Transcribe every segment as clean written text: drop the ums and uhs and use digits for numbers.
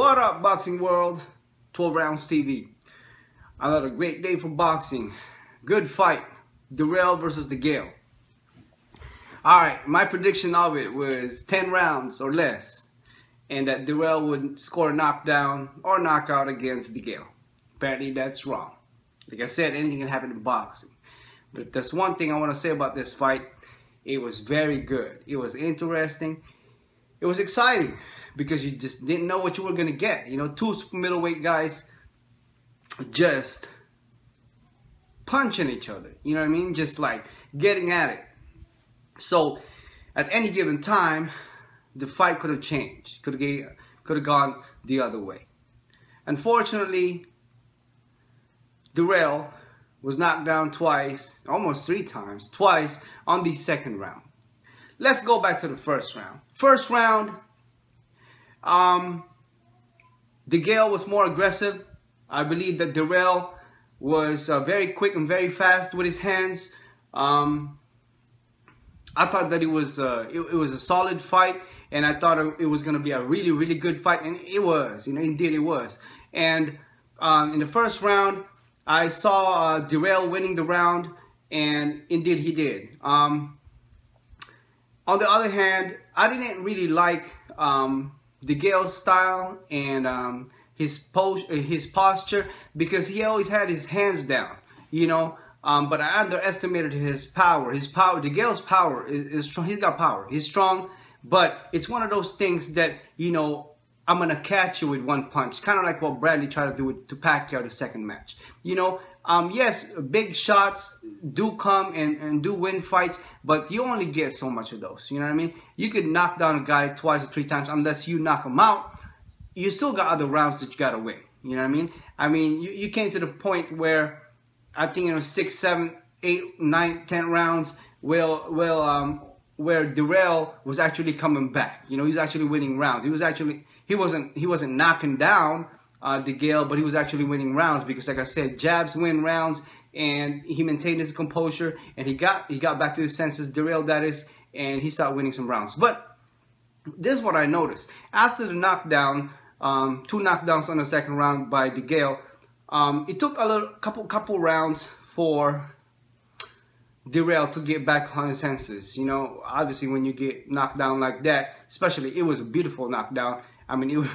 What up, boxing world? 12 Rounds TV. Another great day for boxing. Good fight. Dirrell versus DEGALE. Alright, my prediction of it was 10 rounds or less, and that Dirrell would score a knockdown or knockout against DEGALE. Apparently that's wrong. Like I said, anything can happen in boxing. But if there's one thing I want to say about this fight, it was very good. It was interesting. It was exciting because you just didn't know what you were going to get. You know, two super middleweight guys just punching each other. You know what I mean? Just like getting at it. So at any given time, the fight could have changed. Could have gone the other way. Unfortunately, Dirrell was knocked down twice, almost three times, twice on the second round. Let's go back to the first round. First round, DEGALE was more aggressive. I believe that Dirrell was very quick and very fast with his hands. I thought that it was a solid fight, and I thought it was going to be a really, really good fight, and it was. You know, indeed it was. And in the first round, I saw Dirrell winning the round, and indeed he did. On the other hand, I didn't really like DEGALE's style and his posture, because he always had his hands down, you know. But I underestimated his power. DEGALE's power is strong. He's got power. He's strong, but it's one of those things that, you know, I'm gonna catch you with one punch, kind of like what Bradley tried to do to Pacquiao the second match. You know, yes, big shots do come and do win fights, but you only get so much of those. You know what I mean? You could knock down a guy twice or three times, unless you knock him out. You still got other rounds that you gotta win. You know what I mean? I mean, you came to the point where I think it was 6, 7, 8, 9, 10 rounds where Dirrell was actually coming back. You know, he's actually winning rounds. He wasn't knocking down DEGALE, but he was actually winning rounds because, like I said, jabs win rounds, and he maintained his composure, and he got back to his senses, Dirrell that is, and he started winning some rounds. But this is what I noticed after the knockdown, 2 knockdowns on the second round by DEGALE. It took a couple rounds for Dirrell to get back on his senses. You know, obviously when you get knocked down like that, especially, it was a beautiful knockdown. I mean,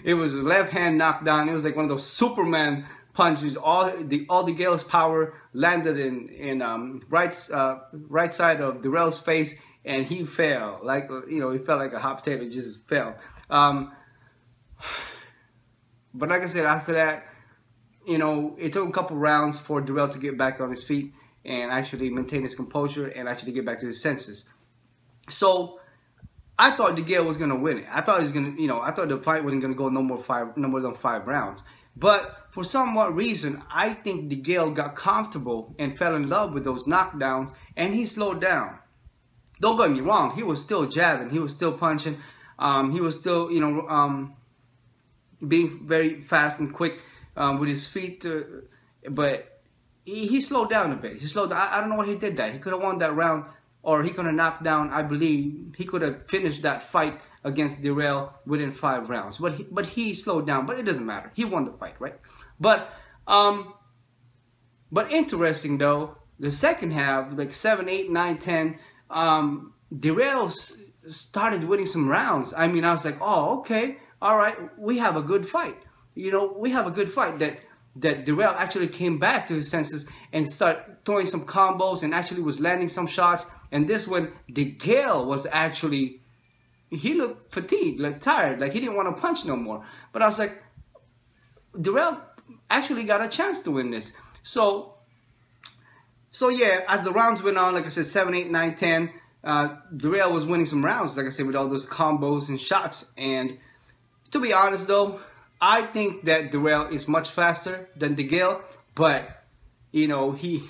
it was a left hand knockdown. It was like one of those Superman punches. All DEGALE's power landed in right side of Dirrell's face, and he fell. Like, you know, he felt like a hot potato. He just fell. But like I said, after that, you know, it took a couple rounds for Dirrell to get back on his feet and actually maintain his composure and actually get back to his senses. So I thought DEGALE was gonna win it. I thought he was gonna, you know, I thought the fight wasn't gonna go no more than 5 rounds. But for somewhat reason, I think DEGALE got comfortable and fell in love with those knockdowns, and he slowed down. Don't get me wrong, he was still jabbing, he was still punching, he was still, you know, being very fast and quick with his feet, but he slowed down a bit. He slowed down. I don't know why he did that. He could have won that round, or he could have knocked down, I believe, he could have finished that fight against Dirrell within 5 rounds. But he slowed down, but it doesn't matter. He won the fight, right? But interesting though, the second half, like 7, 8, 9, 10, Dirrell started winning some rounds. I mean, I was like, oh, okay, all right, we have a good fight. You know, we have a good fight. That Dirrell actually came back to his senses and started throwing some combos and actually was landing some shots. And this one, DEGALE was actually, he looked fatigued, like tired, like he didn't want to punch no more. But I was like, Dirrell actually got a chance to win this. So yeah, as the rounds went on, like I said, 7, 8, 9, 10, Dirrell was winning some rounds, like I said, with all those combos and shots. And to be honest though, I think that Dirrell is much faster than DEGALE, but you know, he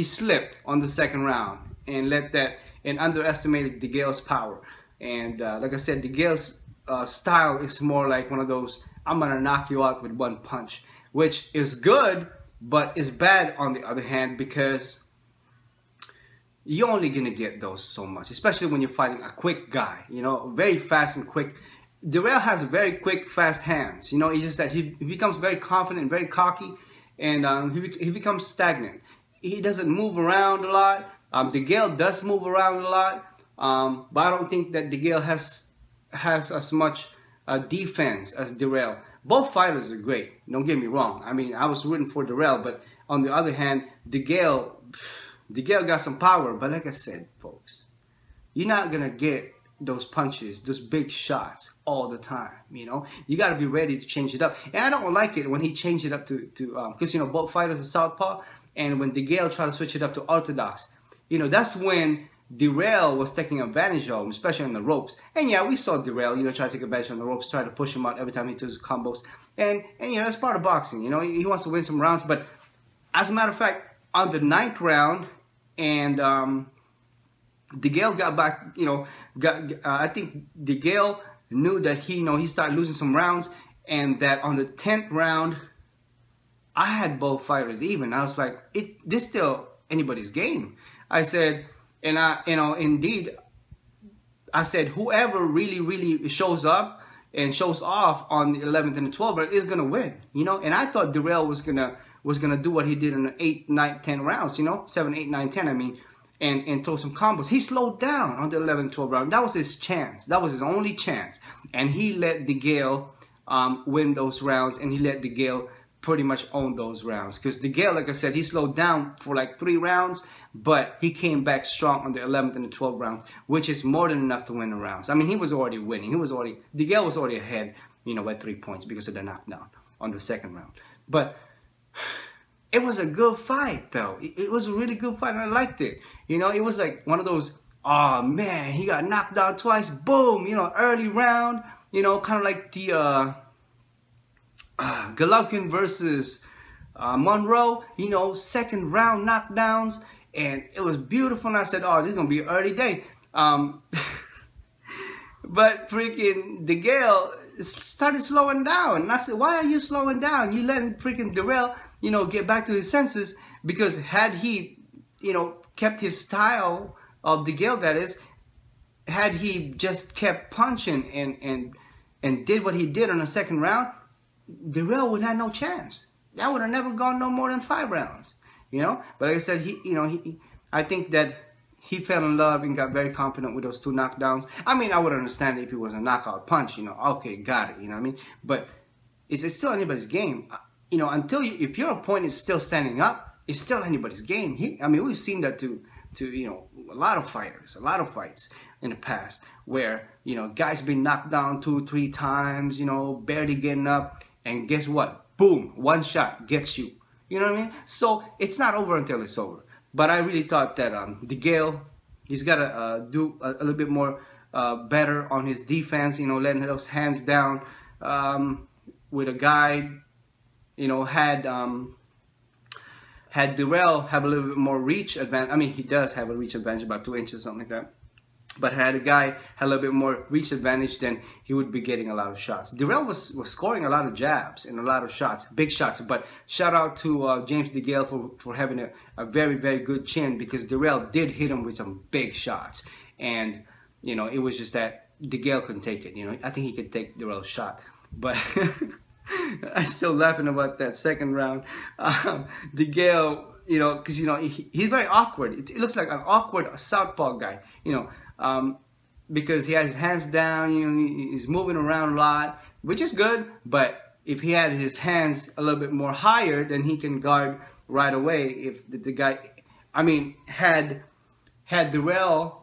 slipped on the second round and underestimated DEGALE's power. And like I said, DEGALE's style is more like one of those, I'm gonna knock you out with one punch, which is good, but is bad on the other hand, because you're only gonna get those so much, especially when you're fighting a quick guy, you know, very fast and quick. Dirrell has very quick, fast hands. You know, it's just that he becomes very confident and very cocky, and he becomes stagnant. He doesn't move around a lot. DeGale does move around a lot, but I don't think that DeGale has as much defense as Dirrell. Both fighters are great. Don't get me wrong. I mean, I was rooting for Dirrell, but on the other hand, DeGale got some power. But like I said, folks, you're not gonna get those punches, those big shots all the time. You know, you got to be ready to change it up. And I don't like it when he changed it up to because you know both fighters are southpaw, and when DeGale tried to switch it up to orthodox, you know, that's when Dirrell was taking advantage of him, especially on the ropes. And yeah, we saw Dirrell, you know, try to take advantage on the ropes, try to push him out every time he does combos. And you know, that's part of boxing. You know, he wants to win some rounds. But as a matter of fact, on the 9th round, and DeGale got back, you know, I think DeGale knew that he started losing some rounds, and that on the 10th round, I had both fighters even. I was like, this still anybody's game. I said, and indeed, I said, whoever really shows up and shows off on the 11th and the 12th is gonna win, you know. And I thought Dirrell was gonna do what he did in the 8, 9, 10 rounds, you know, 7, 8, 9, 10. I mean. And throw some combos. He slowed down on the 11th, 12th round. That was his chance. That was his only chance. And he let DeGale win those rounds, and he let DeGale pretty much own those rounds. Because DeGale, like I said, he slowed down for like 3 rounds, but he came back strong on the 11th and the 12th rounds, which is more than enough to win the rounds. I mean, he was already winning. DeGale was already ahead, you know, by 3 points because of the knockdown on the 2nd round. But it was a good fight, though. It was a really good fight, and I liked it. You know, it was like one of those, oh man, he got knocked out twice, boom, you know, early round, you know, kind of like the Golovkin versus Monroe, you know, 2nd round knockdowns, and it was beautiful, and I said, oh, this is going to be an early day. But freaking DeGale started slowing down, and I said, why are you slowing down? You letting freaking Dirrell, you know, get back to his senses, because had he, you know, kept his style of DeGale, that is, had he just kept punching and did what he did on the 2nd round, Dirrell would have no chance. That would have never gone no more than 5 rounds, you know. But like I said, I think that he fell in love and got very confident with those 2 knockdowns. I mean, I would understand it if it was a knockout punch, you know. Okay, got it, you know what I mean. But it's still anybody's game, you know. If your opponent is still standing up, it's still anybody's game. I mean, we've seen that to you know, a lot of fighters, a lot of fights in the past where, you know, guys been knocked down 2, 3 times, you know, barely getting up, and guess what? Boom, 1 shot gets you. You know what I mean? So it's not over until it's over. But I really thought that DeGale, he's got to do a little bit more better on his defense, you know, letting those hands down with a guy, you know, had Dirrell have a little bit more reach advantage. I mean, he does have a reach advantage, about 2 inches, something like that. But had a guy had a little bit more reach advantage, then he would be getting a lot of shots. Dirrell was scoring a lot of jabs and a lot of shots, big shots. But shout out to James DeGale for having a very, very good chin, because Dirrell did hit him with some big shots. And, you know, it was just that DeGale couldn't take it. You know, I think he could take Dirrell's shot. But I'm still laughing about that 2nd round. DeGale, you know, because, you know, he's very awkward. It looks like an awkward southpaw guy, you know. Because he has his hands down, you know, he's moving around a lot, which is good. But if he had his hands a little bit more higher, then he can guard right away. If the guy, I mean, had Dirrell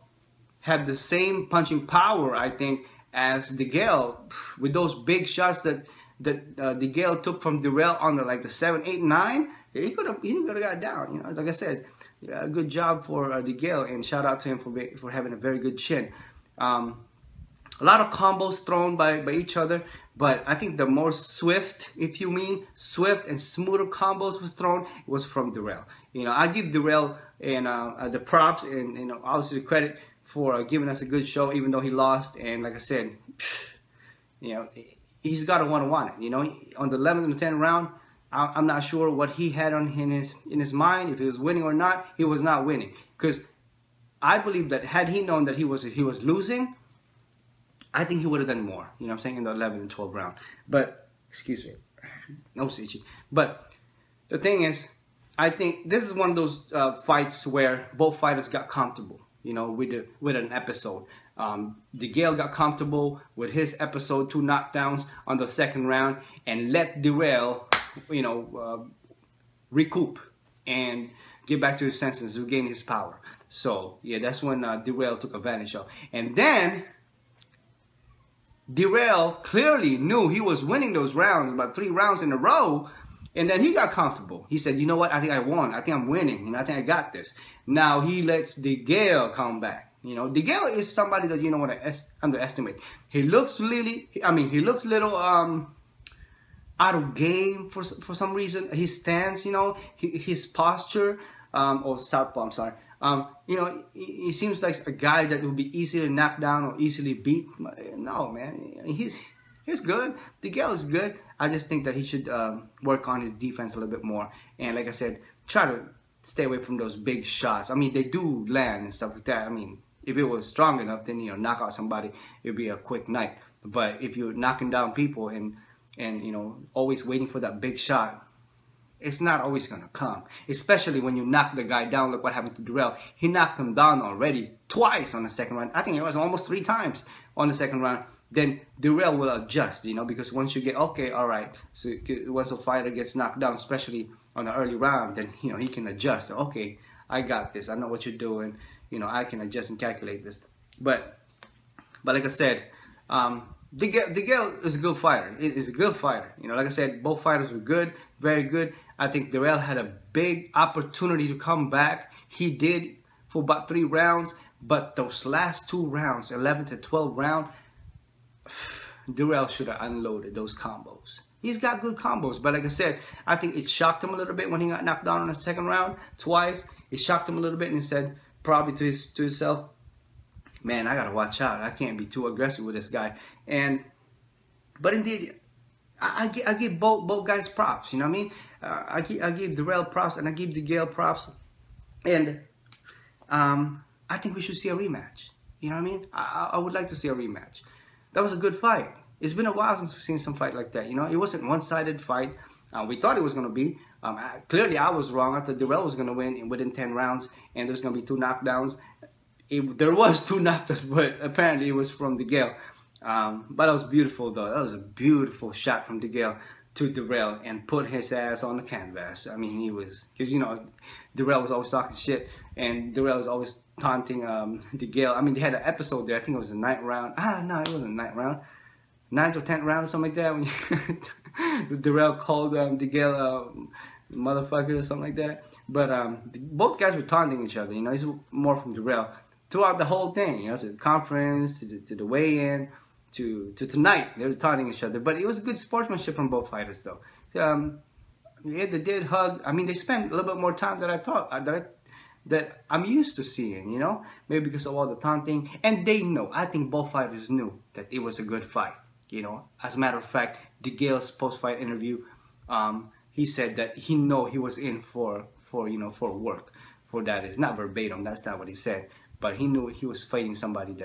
had the same punching power, I think, as DeGale, with those big shots that DeGale took from Dirrell on the 7, 8, 9, he could have got down. You know, like I said. Yeah, good job for DeGale, and shout out to him for having a very good chin. A lot of combos thrown by each other, but I think the more swift, if you mean swift and smoother combos was thrown, was from Dirrell. You know, I give Dirrell and the props and, you know, obviously the credit for giving us a good show, even though he lost. And like I said, you know, he's got to want it. You know, on the 11th and the 10th round, I'm not sure what he had in his mind, if he was winning or not. He was not winning, because I believe that had he known that he was losing, I think he would have done more. You know what I'm saying, in the 11 and 12 round. But excuse me, no itchy. But the thing is, I think this is one of those fights where both fighters got comfortable. You know, with an episode. DeGale got comfortable with his episode 2 knockdowns on the second round and let Dirrell, you know, recoup and get back to his senses, regain his power. So yeah, that's when Dirrell took advantage of. And then Dirrell clearly knew he was winning those rounds, about 3 rounds in a row. And then he got comfortable. He said, you know what? I think I won. I think I'm winning. You know, I think I got this. Now he lets DeGale come back. You know, DeGale is somebody that you don't want to underestimate. He looks really, he looks little out of game for some reason. His stance, you know, his posture, or Southpaw, I'm sorry. You know, he seems like a guy that would be easily knocked down or easily beat. No, man, he's good. DeGale is good. I just think that he should work on his defense a little bit more. And like I said, try to stay away from those big shots. I mean, they do land and stuff like that. I mean, if it was strong enough, then, you know, knock out somebody, it'd be a quick night. But if you're knocking down people and you know, always waiting for that big shot, it's not always going to come. Especially when you knock the guy down. Look what happened to Dirrell. He knocked him down already twice on the second round. I think it was almost 3 times on the second round. Then Dirrell will adjust, you know, because once you get, okay, all right, so once a fighter gets knocked down, especially on the early round, then, you know, he can adjust. Okay, I got this. I know what you're doing. You know, I can adjust and calculate this. But like I said, DeGale is a good fighter. Is a good fighter. You know, like I said, both fighters were good, very good. I think Dirrell had a big opportunity to come back. He did for about 3 rounds, but those last 2 rounds, 11 to 12 round, Dirrell should have unloaded those combos. He's got good combos, but like I said, I think it shocked him a little bit when he got knocked down in the second round twice. It shocked him a little bit, and he said probably to himself, man, I gotta watch out. I can't be too aggressive with this guy. But indeed, I give both guys props. You know what I mean? I give Dirrell props and I give DeGale props, and I think we should see a rematch. You know what I mean? I would like to see a rematch. That was a good fight. It's been a while since we've seen some fight like that. You know, it wasn't a one-sided fight. We thought it was going to be. Clearly, I was wrong. I thought Dirrell was going to win within 10 rounds, and there's going to be 2 knockdowns. There was 2 knockdowns, but apparently it was from DeGale. But that was beautiful, though. That was a beautiful shot from DeGale to Dirrell and put his ass on the canvas. I mean, he was, because, you know, Dirrell was always talking shit, and Dirrell was always taunting DeGale. I mean, they had an episode there. I think it was the 9th round. No, it wasn't the 9th round. 9th or 10th round or something like that. When Dirrell called DeGale motherfucker or something like that. But both guys were taunting each other. You know, it's more from Dirrell throughout the whole thing. You know, to the conference, to the weigh-in, to tonight. They were taunting each other. But it was good sportsmanship from both fighters, though. Yeah, they did hug. I mean, they spent a little bit more time than I thought. That I'm used to seeing, you know, maybe because of all the taunting, and they know. I think both fighters knew that it was a good fight, you know. As a matter of fact, DeGale's post-fight interview, he said that he was in for work, for that is not verbatim. That's not what he said, but he knew he was fighting somebody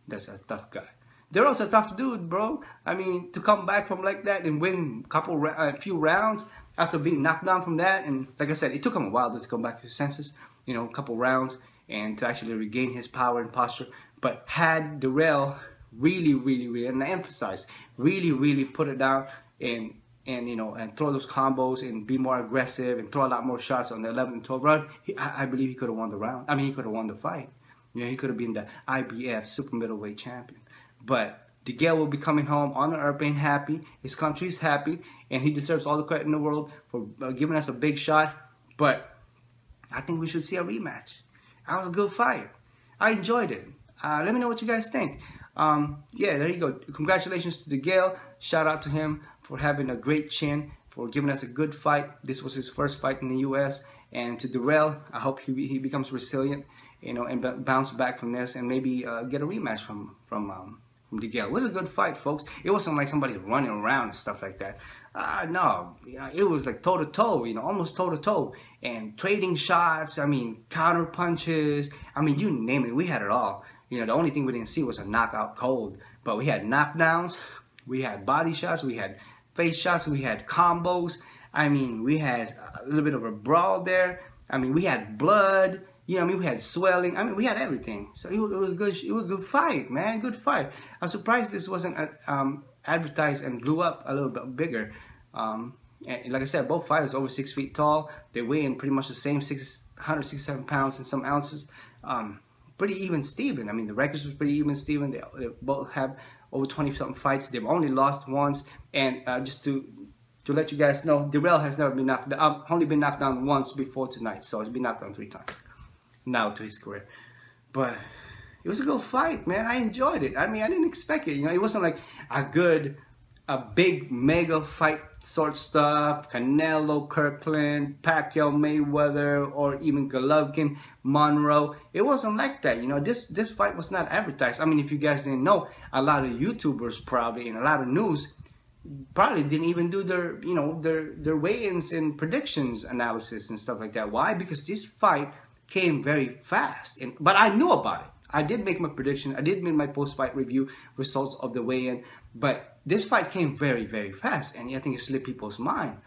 that's a tough guy. Dirrell's a tough dude, bro. I mean, to come back from like that and win a few rounds after being knocked down from that, and like I said, it took him a while to come back to his senses. You know, a couple rounds, and to actually regain his power and posture. But had Dirrell really, and I emphasize, really put it down and you know, and throw those combos and be more aggressive and throw a lot more shots on the 11th and 12th round, I believe he could have won the round. I mean, he could have won the fight. You know, he could have been the IBF super middleweight champion. But DeGale will be coming home on an airplane happy. His country's happy, and he deserves all the credit in the world for giving us a big shot. But I think we should see a rematch. That was a good fight. I enjoyed it. Let me know what you guys think. Yeah, there you go. Congratulations to DeGale. Shout out to him for having a great chin, for giving us a good fight. This was his first fight in the U.S. And to Dirrell, I hope he becomes resilient, you know, and bounce back from this, and maybe get a rematch from DeGale. It was a good fight, folks. It wasn't like somebody running around and stuff like that. No, you know, it was like toe to toe, you know, almost toe to toe, and trading shots. I mean, counter punches. I mean, you name it, we had it all. You know, the only thing we didn't see was a knockout cold, but we had knockdowns, we had body shots, we had face shots, we had combos. I mean, we had a little bit of a brawl there. I mean, we had blood. You know, I mean, we had swelling. I mean, we had everything. So it was good. It was a good fight, man. Good fight. I'm surprised this wasn't advertised and blew up a little bit bigger. And like I said, both fighters over 6 feet tall. They weigh in pretty much the same, 167 pounds and some ounces. Pretty even Steven. I mean, the records was pretty even Steven. They both have over 20-something fights. They've only lost once. And just to let you guys know, Dirrell has never been knocked down. Only been knocked down once before tonight. So he's been knocked down 3 times now to his career. But it was a good fight, man. I enjoyed it. I mean, I didn't expect it. You know, it wasn't like a big mega fight sort stuff. Canelo, Kirkland, Pacquiao, Mayweather, or even Golovkin, Monroe. It wasn't like that. You know, this fight was not advertised. I mean, if you guys didn't know, a lot of YouTubers probably and a lot of news probably didn't even do their, you know, their weigh-ins and predictions analysis and stuff like that. Why? Because this fight came very fast. But I knew about it. I did make my prediction. I did make my post-fight review results of the weigh-in. But this fight came very, very fast, and I think it slipped people's mind.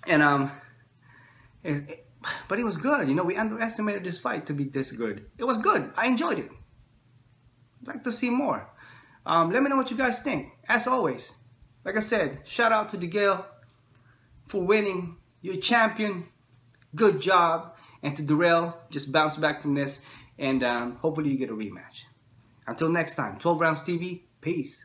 And but it was good. You know, we underestimated this fight to be this good. It was good. I enjoyed it. I'd like to see more. Let me know what you guys think. As always, like I said, shout out to DeGale for winning. You're a champion. Good job. And to Dirrell, just bounce back from this, and hopefully you get a rematch. Until next time, 12 Rounds TV, peace.